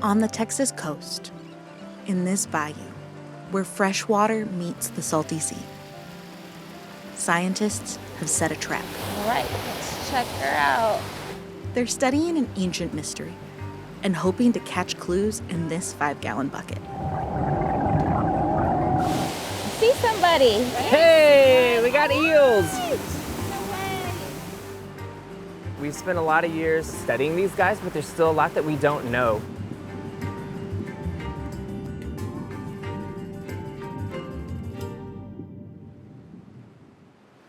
On the Texas coast, in this bayou, where fresh water meets the salty sea, scientists have set a trap. All right, let's check her out. They're studying an ancient mystery and hoping to catch clues in this 5-gallon bucket. See somebody. Hey, we got eels. We've spent a lot of years studying these guys, but there's still a lot that we don't know.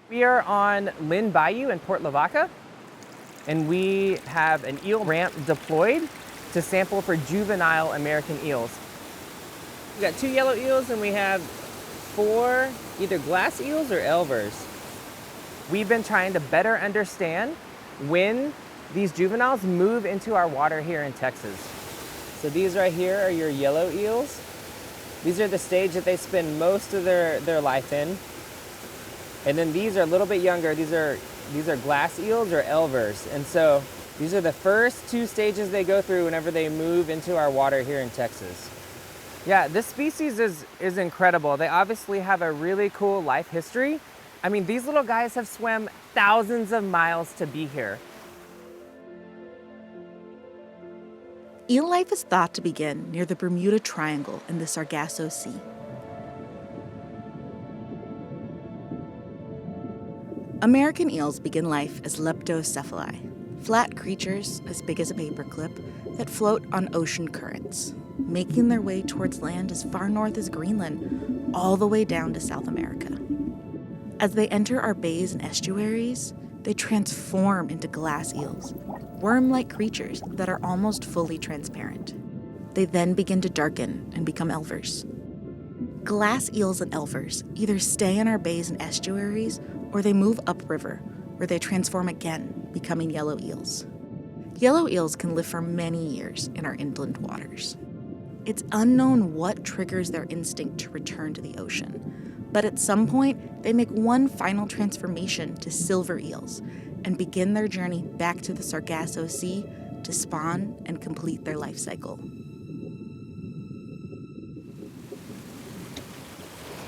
We are on Lynn Bayou in Port Lavaca, and we have an eel ramp deployed to sample for juvenile American eels. We got 2 yellow eels and we have 4 either glass eels or elvers. We've been trying to better understand when these juveniles move into our water here in Texas. So these right here are your yellow eels. These are the stage that they spend most of their life in. And then these are a little bit younger. These are glass eels or elvers. And so these are the first 2 stages they go through whenever they move into our water here in Texas. Yeah, this species is incredible. They obviously have a really cool life history. I mean, these little guys have swam thousands of miles to be here. Eel life is thought to begin near the Bermuda Triangle in the Sargasso Sea. American eels begin life as leptocephali, flat creatures as big as a paperclip that float on ocean currents, making their way towards land as far north as Greenland, all the way down to South America. As they enter our bays and estuaries, they transform into glass eels, worm-like creatures that are almost fully transparent. They then begin to darken and become elvers. Glass eels and elvers either stay in our bays and estuaries or they move upriver, where they transform again, becoming yellow eels. Yellow eels can live for many years in our inland waters. It's unknown what triggers their instinct to return to the ocean, but at some point, they make one final transformation to silver eels and begin their journey back to the Sargasso Sea to spawn and complete their life cycle.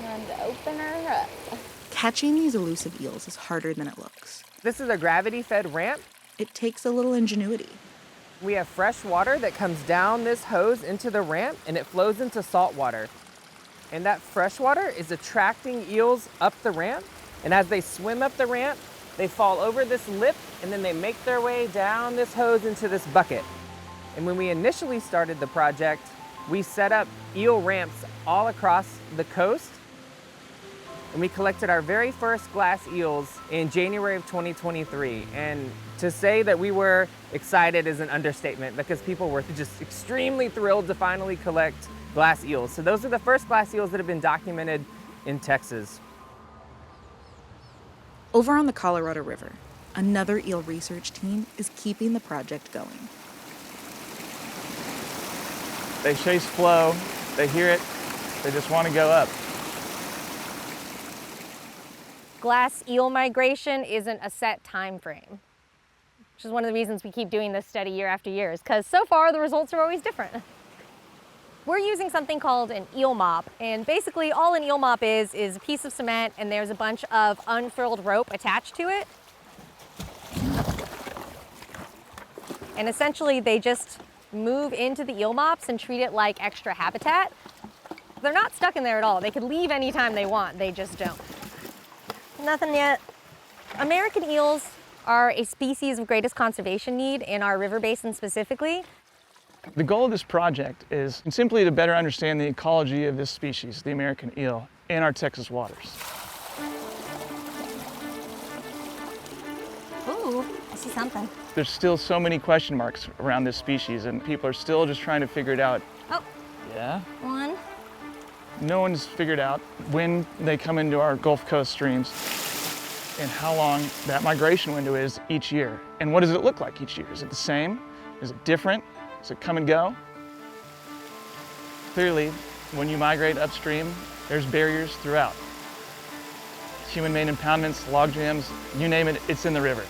Time to open her up. Catching these elusive eels is harder than it looks. This is a gravity-fed ramp. It takes a little ingenuity. We have fresh water that comes down this hose into the ramp and it flows into salt water. And that fresh water is attracting eels up the ramp. And as they swim up the ramp, they fall over this lip and then they make their way down this hose into this bucket. And when we initially started the project, we set up eel ramps all across the coast. And we collected our very first glass eels in January of 2023. And to say that we were excited is an understatement because people were just extremely thrilled to finally collect glass eels. So those are the first glass eels that have been documented in Texas. Over on the Colorado River, another eel research team is keeping the project going. They chase flow, they hear it, they just want to go up. Glass eel migration isn't a set time frame, which is one of the reasons we keep doing this study year after year, is because so far the results are always different. We're using something called an eel mop, and basically all an eel mop is a piece of cement and there's a bunch of unfurled rope attached to it. And essentially they just move into the eel mops and treat it like extra habitat. They're not stuck in there at all. They could leave anytime they want, they just don't. Nothing yet. American eels are a species of greatest conservation need in our river basin specifically. The goal of this project is simply to better understand the ecology of this species, the American eel, in our Texas waters. Ooh, I see something. There's still so many question marks around this species and people are still just trying to figure it out. Oh. Yeah? One. No one's figured out when they come into our Gulf Coast streams and how long that migration window is each year. And what does it look like each year? Is it the same? Is it different? Does it come and go? Clearly, when you migrate upstream, there's barriers throughout. Human-made impoundments, log jams, you name it, it's in the river.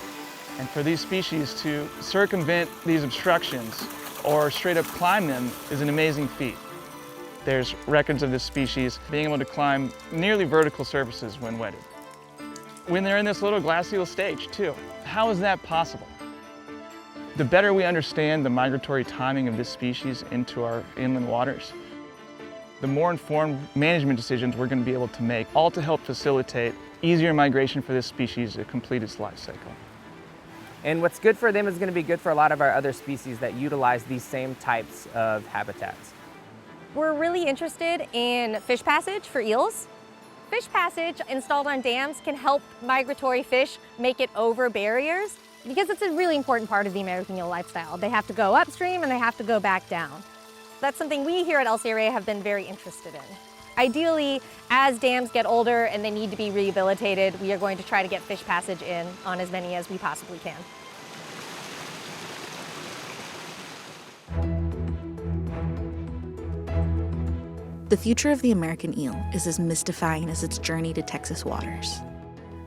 And for these species to circumvent these obstructions or straight up climb them is an amazing feat. There's records of this species being able to climb nearly vertical surfaces when wetted. When they're in this little glass eel stage too. How is that possible? The better we understand the migratory timing of this species into our inland waters, the more informed management decisions we're going to be able to make, all to help facilitate easier migration for this species to complete its life cycle. And what's good for them is going to be good for a lot of our other species that utilize these same types of habitats. We're really interested in fish passage for eels. Fish passage installed on dams can help migratory fish make it over barriers because it's a really important part of the American eel lifestyle. They have to go upstream and they have to go back down. That's something we here at LCRA have been very interested in. Ideally, as dams get older and they need to be rehabilitated, we are going to try to get fish passage in on as many as we possibly can. The future of the American eel is as mystifying as its journey to Texas waters.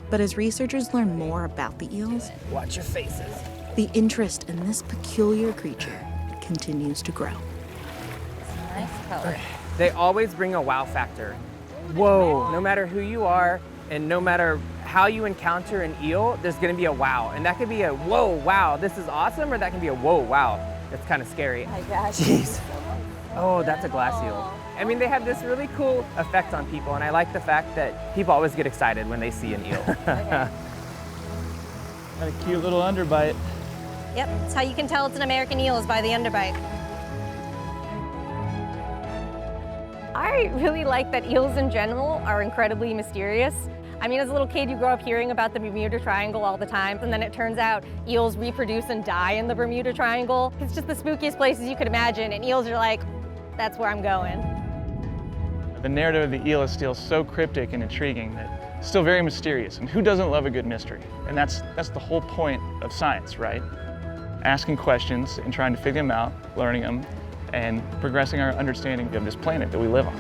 But as researchers learn more about the eels, Watch your faces. the interest in this peculiar creature continues to grow. Nice color. They always bring a wow factor. Whoa, no matter who you are and no matter how you encounter an eel, there's gonna be a wow. And that could be a whoa, wow, this is awesome, or that can be a whoa, wow, that's kind of scary. Oh my gosh. Jeez. Oh, that's a glass eel. I mean, they have this really cool effect on people, and I like the fact that people always get excited when they see an eel. Got a cute little underbite. Yep, that's how you can tell it's an American eel is by the underbite. I really like that eels in general are incredibly mysterious. I mean, as a little kid, you grow up hearing about the Bermuda Triangle all the time, and then it turns out eels reproduce and die in the Bermuda Triangle. It's just the spookiest places you could imagine, and eels are like, that's where I'm going. The narrative of the eel is still so cryptic and intriguing that it's still very mysterious. And who doesn't love a good mystery? And that's the whole point of science, right? Asking questions and trying to figure them out, learning them, and progressing our understanding of this planet that we live on.